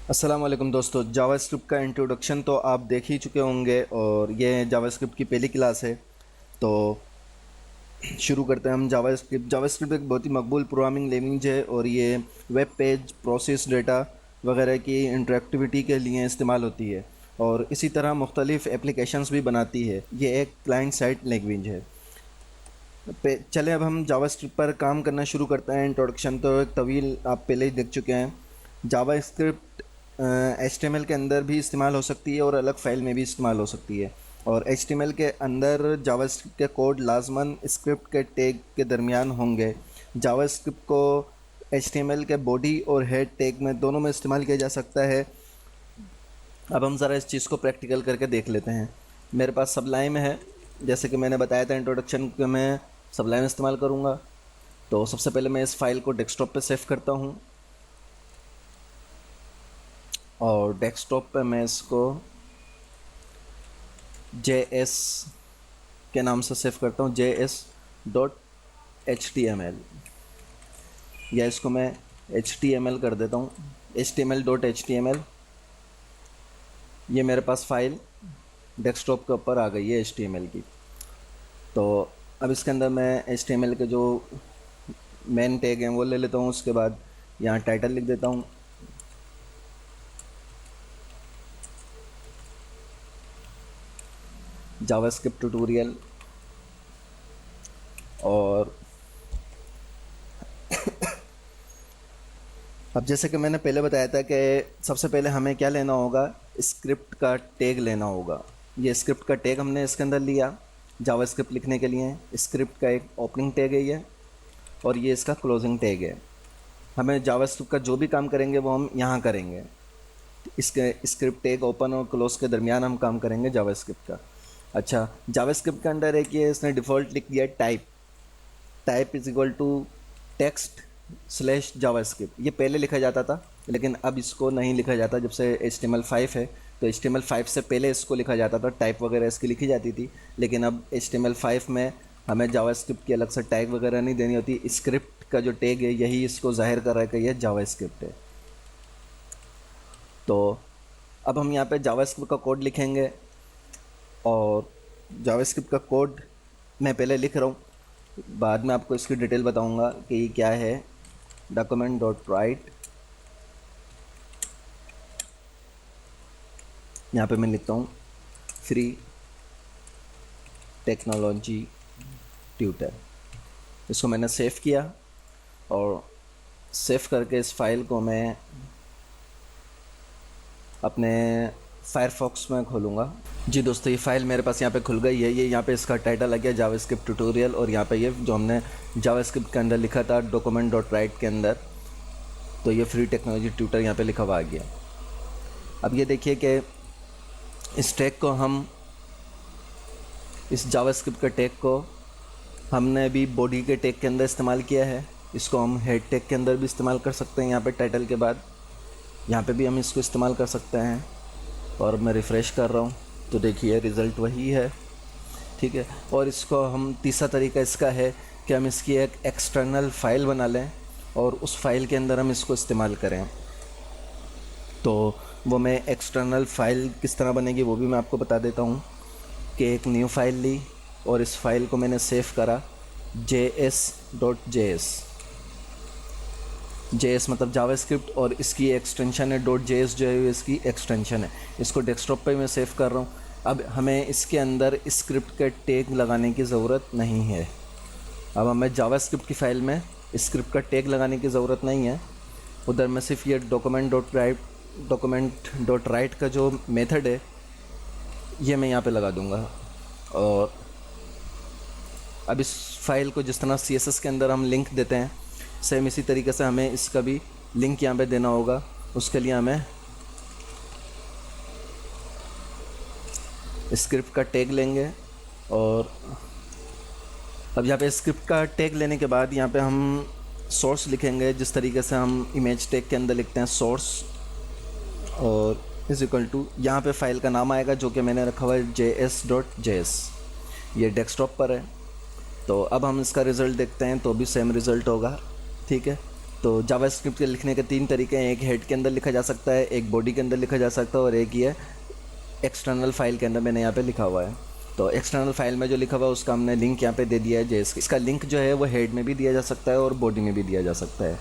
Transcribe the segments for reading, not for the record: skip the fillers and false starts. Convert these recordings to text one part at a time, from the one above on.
अस्सलाम वालेकुम दोस्तों। जावास्क्रिप्ट का इंट्रोडक्शन तो आप देख ही चुके होंगे और ये जावास्क्रिप्ट की पहली क्लास है। तो शुरू करते हैं हम। जावास्क्रिप्ट एक बहुत ही मकबूल प्रोग्रामिंग लैंग्वेज है और ये वेब पेज, प्रोसेस डेटा वगैरह की इंटरेक्टिविटी के लिए इस्तेमाल होती है और इसी तरह मुख्तलिफ़ एप्लीकेशंस भी बनाती है। ये एक क्लाइंट साइड लैंग्वेज है। चलें अब हम जावास्क्रिप्ट पर काम करना शुरू करते हैं। इंट्रोडक्शन तो एक तवील आप पहले ही देख चुके हैं। जावास्क्रिप्ट एचटीएमएल के अंदर भी इस्तेमाल हो सकती है और अलग फ़ाइल में भी इस्तेमाल हो सकती है। और एचटीएमएल के अंदर जावास्क्रिप्ट के कोड लाजमन स्क्रिप्ट के टैग के दरमियान होंगे। जावास्क्रिप्ट को एचटीएमएल के बॉडी और हेड टैग में दोनों में इस्तेमाल किया जा सकता है। अब हम ज़रा इस चीज़ को प्रैक्टिकल करके देख लेते हैं। मेरे पास सबलाइम है, जैसे कि मैंने बताया था इंट्रोडक्शन के मैं सबलाइम इस्तेमाल करूँगा। तो सबसे पहले मैं इस फाइल को डेस्कटॉप पे सेव करता हूँ और डेस्कटॉप पे मैं इसको JS के नाम से सेव करता हूँ, JS.html, या इसको मैं HTML कर देता हूँ, HTML.html। ये मेरे पास फाइल डेस्कटॉप के ऊपर आ गई है HTML की। तो अब इसके अंदर मैं HTML के जो मेन टैग हैं वो ले लेता हूँ। उसके बाद यहाँ टाइटल लिख देता हूँ, जावास्क्रिप्ट ट्यूटोरियल। और अब जैसे कि मैंने पहले बताया था कि सबसे पहले हमें क्या लेना होगा, स्क्रिप्ट का टैग लेना होगा। ये स्क्रिप्ट का टैग हमने इसके अंदर लिया जावास्क्रिप्ट लिखने के लिए। स्क्रिप्ट का एक ओपनिंग टैग है ये, और ये इसका क्लोजिंग टैग है। हमें जावास्क्रिप्ट का जो भी काम करेंगे वो हम यहाँ करेंगे। इसके स्क्रिप्ट टैग ओपन और क्लोज के दरमियान हम काम करेंगे जावास्क्रिप्ट का। अच्छा, जावास्क्रिप्ट के अंदर एक ये इसने डिफ़ॉल्ट लिख दिया type. Type is equal to text slash JavaScript. ये पहले लिखा जाता था लेकिन अब इसको नहीं लिखा जाता। जब से HTML5 है तो HTML5 से पहले इसको लिखा जाता था, टाइप वगैरह इसकी लिखी जाती थी। लेकिन अब HTML5 में हमें जावास्क्रिप्ट की अलग से टाइप वगैरह नहीं देनी होती। स्क्रिप्ट का जो टैग है यही इसको जाहिर कर रहा है कि यह जावास्क्रिप्ट है। तो अब हम यहाँ पे जावास्क्रिप्ट का कोड लिखेंगे और जावास्क्रिप्ट का कोड मैं पहले लिख रहा हूँ, बाद में आपको इसकी डिटेल बताऊंगा कि ये क्या है। document.write, यहाँ पे मैं लिखता हूँ फ्री टेक्नोलॉजी ट्यूटर। इसको मैंने सेव किया और सेव करके इस फाइल को मैं अपने फायरफॉक्स में खोलूँगा। जी दोस्तों, ये फ़ाइल मेरे पास यहाँ पे खुल गई है। ये यहाँ पे इसका टाइटल आ गया जावास्क्रिप्ट ट्यूटोरियल, और यहाँ पे ये जो हमने जावास्क्रिप्ट के अंदर लिखा था document.write के अंदर, तो ये फ्री टेक्नोलॉजी ट्यूटर यहाँ पे लिखा हुआ आ गया। अब ये देखिए कि इस टैग को हम, इस जावास्क्रिप्ट के टैग को हमने भी बॉडी के टैग के अंदर इस्तेमाल किया है। इसको हम हेड टैग के अंदर भी इस्तेमाल कर सकते हैं। यहाँ पे टाइटल के बाद यहाँ पे भी हम इसको इस्तेमाल कर सकते हैं। और मैं रिफ़्रेश कर रहा हूँ तो देखिए रिज़ल्ट वही है, ठीक है। और इसको हम, तीसरा तरीका इसका है कि हम इसकी एक एक्सटर्नल फ़ाइल बना लें और उस फाइल के अंदर हम इसको इस्तेमाल करें। तो वो मैं एक्सटर्नल फ़ाइल किस तरह बनेगी वो भी मैं आपको बता देता हूँ। कि एक न्यू फाइल ली और इस फाइल को मैंने सेव करा JS.js। JS मतलब जावास्क्रिप्ट और इसकी एक्सटेंशन है .js, जो है इसकी एक्सटेंशन है। इसको डेस्कटॉप पे मैं सेव कर रहा हूँ। अब हमें इसके अंदर स्क्रिप्ट के टैग लगाने की ज़रूरत नहीं है। अब हमें जावास्क्रिप्ट की फ़ाइल में स्क्रिप्ट का टैग लगाने की ज़रूरत नहीं है। उधर मैं सिर्फ ये document.write का जो मेथड है ये मैं यहाँ पे लगा दूँगा। और अब इस फाइल को जिस तरह CSS के अंदर हम लिंक देते हैं, सेम इसी तरीके से हमें इसका भी लिंक यहाँ पे देना होगा। उसके लिए हमें स्क्रिप्ट का टैग लेंगे और अब यहाँ पे स्क्रिप्ट का टैग लेने के बाद यहाँ पे हम सोर्स लिखेंगे, जिस तरीके से हम इमेज टैग के अंदर लिखते हैं सोर्स, और इज इक्वल टू यहाँ पे फाइल का नाम आएगा जो कि मैंने रखा हुआ है JS.js। ये डेस्कटॉप पर है। तो अब हम इसका रिज़ल्ट देखते हैं तो भी सेम रिज़ल्ट होगा, ठीक है। तो जावास्क्रिप्ट के लिखने के 3 तरीके हैं, एक हेड के अंदर लिखा जा सकता है, एक बॉडी के अंदर लिखा जा सकता है और एक ये एक्सटर्नल फाइल के अंदर मैंने यहाँ पे लिखा हुआ है। तो एक्सटर्नल फाइल में जो लिखा हुआ है उसका हमने लिंक यहाँ पे दे दिया है। जैसे इसका लिंक जो है वो हेड में भी दिया जा सकता है और बॉडी में भी दिया जा सकता है।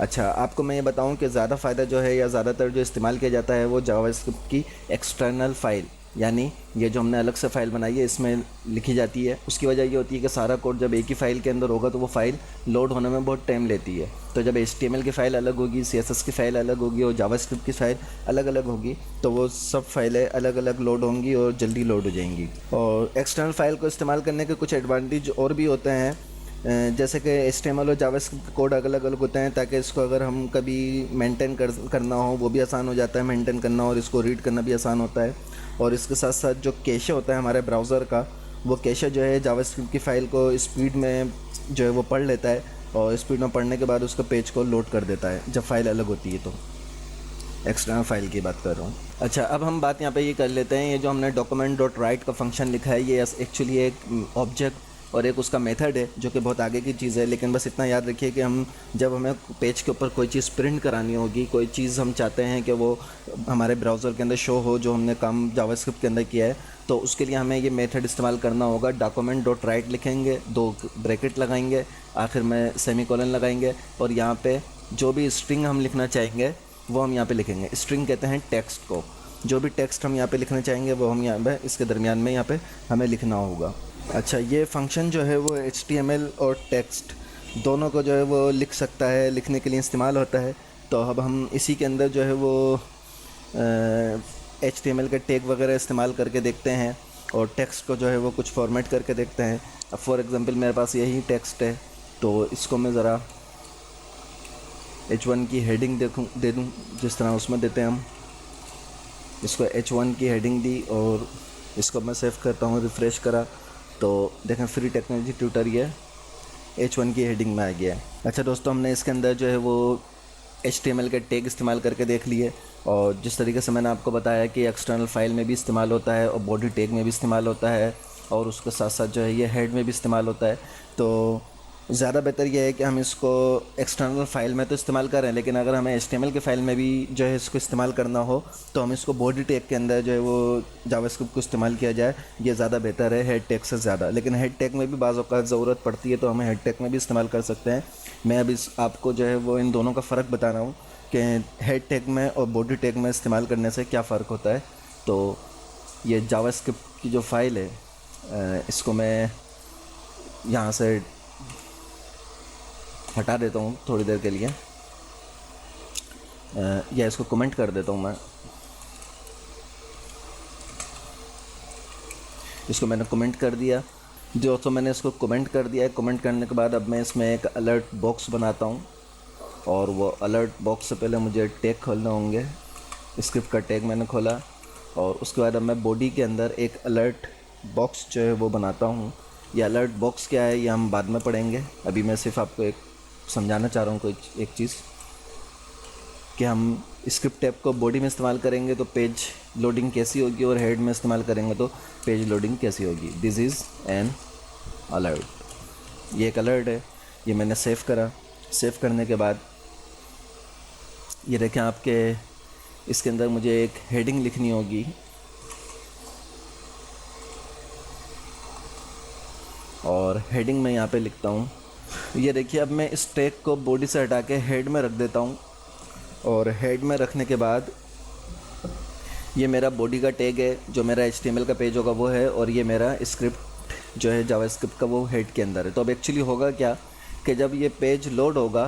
अच्छा, आपको मैं ये बताऊं कि ज़्यादा फ़ायदा जो है या ज़्यादातर जो इस्तेमाल किया जाता है वो जावास्क्रिप्ट की एक्सटर्नल फाइल, यानी ये जो हमने अलग से फ़ाइल बनाई है इसमें लिखी जाती है। उसकी वजह ये होती है कि सारा कोड जब एक ही फ़ाइल के अंदर होगा तो वो फ़ाइल लोड होने में बहुत टाइम लेती है। तो जब HTML की फ़ाइल अलग होगी, CSS की फ़ाइल अलग होगी और जावास्क्रिप्ट की फ़ाइल अलग अलग होगी, तो वो सब फाइलें अलग अलग लोड होंगी और जल्दी लोड हो जाएंगी। और एक्सटर्नल फाइल को इस्तेमाल करने के कुछ एडवांटेज और भी होते हैं, जैसे कि HTML और जावास्क्रिप्ट कोड अलग अलग होते हैं, ताकि इसको अगर हम कभी मेंटेन करना हो वो भी आसान हो जाता है मेंटेन करना, और इसको रीड करना भी आसान होता है। और इसके साथ साथ जो कैशे होता है हमारे ब्राउज़र का, वो कैशे जो है जावास्क्रिप्ट की फ़ाइल को स्पीड में जो है वो पढ़ लेता है और स्पीड में पढ़ने के बाद उसका पेज को लोड कर देता है जब फाइल अलग होती है। तो एक्सटर्नल फाइल की बात कर रहा हूँ। अच्छा, अब हम बात यहाँ पे ये कर लेते हैं, ये जो हमने डॉक्यूमेंट डॉट राइट का फंक्शन लिखा है ये एक्चुअली एक ऑब्जेक्ट और एक उसका मेथड है जो कि बहुत आगे की चीज़ है। लेकिन बस इतना याद रखिए कि हम जब हमें पेज के ऊपर कोई चीज़ प्रिंट करानी होगी, कोई चीज़ हम चाहते हैं कि वो हमारे ब्राउज़र के अंदर शो हो जो हमने काम जावास्क्रिप्ट के अंदर किया है, तो उसके लिए हमें ये मेथड इस्तेमाल करना होगा। डॉक्यूमेंट डॉट राइट लिखेंगे, 2 ब्रैकेट लगाएंगे, आखिर में सेमीकोलन लगाएंगे और यहाँ पे जो भी स्ट्रिंग हम लिखना चाहेंगे वो हम यहाँ पे लिखेंगे। स्ट्रिंग कहते हैं टेक्स्ट को। जो भी टेक्स्ट हम यहाँ पे लिखना चाहेंगे वो हम यहाँ पे इसके दरमियान में यहाँ पे हमें लिखना होगा। अच्छा, ये फंक्शन जो है वो HTML और टेक्स्ट दोनों को जो है वो लिख सकता है, लिखने के लिए इस्तेमाल होता है। तो अब हम इसी के अंदर जो है वो HTML के टैग वगैरह इस्तेमाल करके देखते हैं और टेक्स्ट को जो है वो कुछ फॉर्मेट करके देखते हैं। अब फॉर एग्ज़ाम्पल मेरे पास यही टेक्स्ट है, तो इसको मैं ज़रा H1 की हेडिंग दे दूँ जिस तरह उसमें देते हैं हम। इसको H1 की हेडिंग दी और इसको मैं सेव करता हूँ, रिफ़्रेश करा तो देखें फ्री टेक्नोलॉजी ट्यूटर ये H1 की हेडिंग में आ गया है। अच्छा दोस्तों, हमने इसके अंदर जो है वो HTML के टैग इस्तेमाल करके देख लिए और जिस तरीके से मैंने आपको बताया कि एक्सटर्नल फाइल में भी इस्तेमाल होता है और बॉडी टैग में भी इस्तेमाल होता है और उसके साथ साथ जो है ये हेड में भी इस्तेमाल होता है। तो ज़्यादा बेहतर यह है कि हम इसको एक्सटर्नल फाइल में तो इस्तेमाल करें, लेकिन अगर हमें HTML के फाइल में भी जो है इसको इस्तेमाल करना हो तो हम इसको बॉडी टैग के अंदर जो है वो जावास्क्रिप्ट को इस्तेमाल किया जाए, ये ज़्यादा बेहतर है हेड टैग से ज़्यादा। लेकिन हेड टैग में भी बाज़ औक़ात ज़रूरत पड़ती है तो हमें हेड टैग में भी इस्तेमाल कर सकते हैं। मैं अभी आपको जो है वो इन दोनों का फ़र्क बता रहा हूँ कि हेड टैग में और बॉडी टैग में इस्तेमाल करने से क्या फ़र्क होता है। तो ये जावास्क्रिप्ट की जो फ़ाइल है इसको मैं यहाँ से हटा देता हूँ थोड़ी देर के लिए, या इसको कमेंट कर देता हूँ मैं। इसको मैंने कमेंट कर दिया दोस्तों, मैंने इसको कमेंट कर दिया है। कमेंट करने के बाद अब मैं इसमें एक अलर्ट बॉक्स बनाता हूँ और वो अलर्ट बॉक्स से पहले मुझे टैग खोलने होंगे। स्क्रिप्ट का टैग मैंने खोला और उसके बाद अब मैं बॉडी के अंदर एक अलर्ट बॉक्स जो है वो बनाता हूँ। ये अलर्ट बॉक्स क्या है ये हम बाद में पढ़ेंगे, अभी मैं सिर्फ आपको एक समझाना चाह रहा हूँ कोई एक चीज़ कि हम स्क्रिप्ट टैग को बॉडी में इस्तेमाल करेंगे तो पेज लोडिंग कैसी होगी और हेड में इस्तेमाल करेंगे तो पेज लोडिंग कैसी होगी। दिस इज़ एन अलर्ट, ये एक अलर्ट है, ये मैंने सेव करा। सेव करने के बाद ये देखें आपके इसके अंदर मुझे एक हेडिंग लिखनी होगी और हेडिंग मैं यहाँ पे लिखता हूँ। ये देखिए, अब मैं इस टैग को बॉडी से हटा के हेड में रख देता हूँ और हेड में रखने के बाद ये मेरा बॉडी का टैग है, जो मेरा HTML का पेज होगा वो है, और ये मेरा स्क्रिप्ट जो है जावास्क्रिप्ट का वो हेड के अंदर है। तो अब एक्चुअली होगा क्या कि जब ये पेज लोड होगा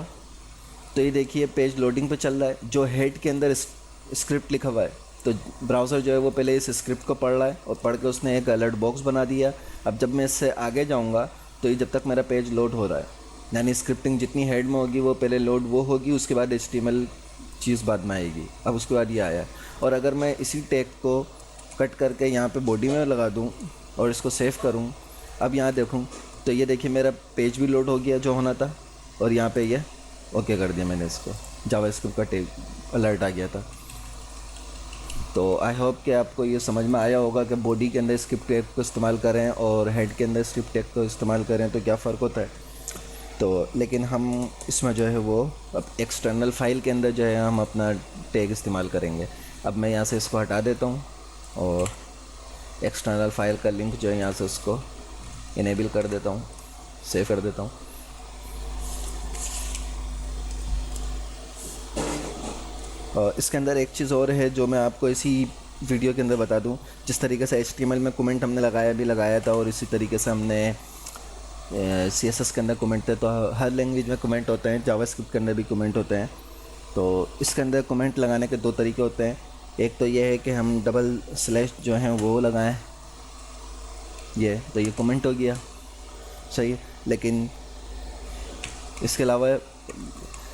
तो ये देखिए पेज लोडिंग पे चल रहा है, जो हेड के अंदर स्क्रिप्ट लिखा हुआ है। तो ब्राउज़र जो है वो पहले इस स्क्रिप्ट को पढ़ रहा है और पढ़ के उसने एक अलर्ट बॉक्स बना दिया। अब जब मैं इससे आगे जाऊँगा तो ये जब तक मेरा पेज लोड हो रहा है, यानी स्क्रिप्टिंग जितनी हेड में होगी वो पहले लोड वो होगी, उसके बाद HTML चीज़ बाद में आएगी। अब उसके बाद ये आया, और अगर मैं इसी टैग को कट करके यहाँ पे बॉडी में लगा दूँ और इसको सेव करूँ, अब यहाँ देखूँ तो ये देखिए मेरा पेज भी लोड हो गया जो होना था, और यहाँ पे ये ओके कर दिया मैंने, इसको जावास्क्रिप्ट का टैग अलर्ट आ गया था। तो आई होप कि आपको ये समझ में आया होगा कि बॉडी के अंदर स्क्रिप्ट टैग को इस्तेमाल करें और हेड के अंदर स्क्रिप्ट टैग को इस्तेमाल करें तो क्या फ़र्क होता है। तो लेकिन हम इसमें जो है वो अब एक्सटर्नल फाइल के अंदर जो है हम अपना टैग इस्तेमाल करेंगे। अब मैं यहाँ से इसको हटा देता हूँ और एक्सटर्नल फाइल का लिंक जो है यहाँ से उसको इनेबल कर देता हूँ, सेव कर देता हूँ। और इसके अंदर एक चीज़ और है जो मैं आपको इसी वीडियो के अंदर बता दूं। जिस तरीके से HTML में कमेंट हमने लगाया था और इसी तरीके से हमने CSS के अंदर कमेंट थे, तो हर लैंग्वेज में कमेंट होते हैं, जावास्क्रिप्ट के अंदर भी कमेंट होते हैं। तो इसके अंदर कमेंट लगाने के दो तरीके होते हैं। एक तो ये है कि हम डबल स्लैश जो है वो लगाएं, ये तो ये कमेंट हो गया, सही है। लेकिन इसके अलावा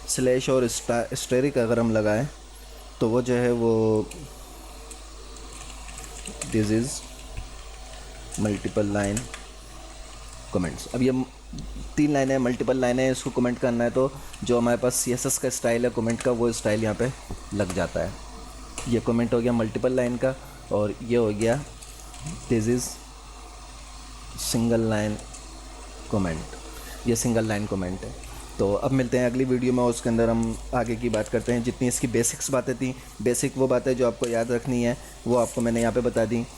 स्लैश और स्टेरिक अगर हम लगाएं तो वो जो है वो this is multiple line comments. अब ये 3 लाइनें मल्टीपल लाइनें, इसको कमेंट करना है तो जो हमारे पास CSS का स्टाइल है कमेंट का, वो स्टाइल यहाँ पे लग जाता है। ये कमेंट हो गया मल्टीपल लाइन का और ये हो गया this is single line comment, ये सिंगल लाइन कमेंट है। तो अब मिलते हैं अगली वीडियो में, उसके अंदर हम आगे की बात करते हैं। जितनी इसकी बेसिक्स बातें थी, बेसिक वो बातें जो आपको याद रखनी है वो आपको मैंने यहाँ पे बता दी।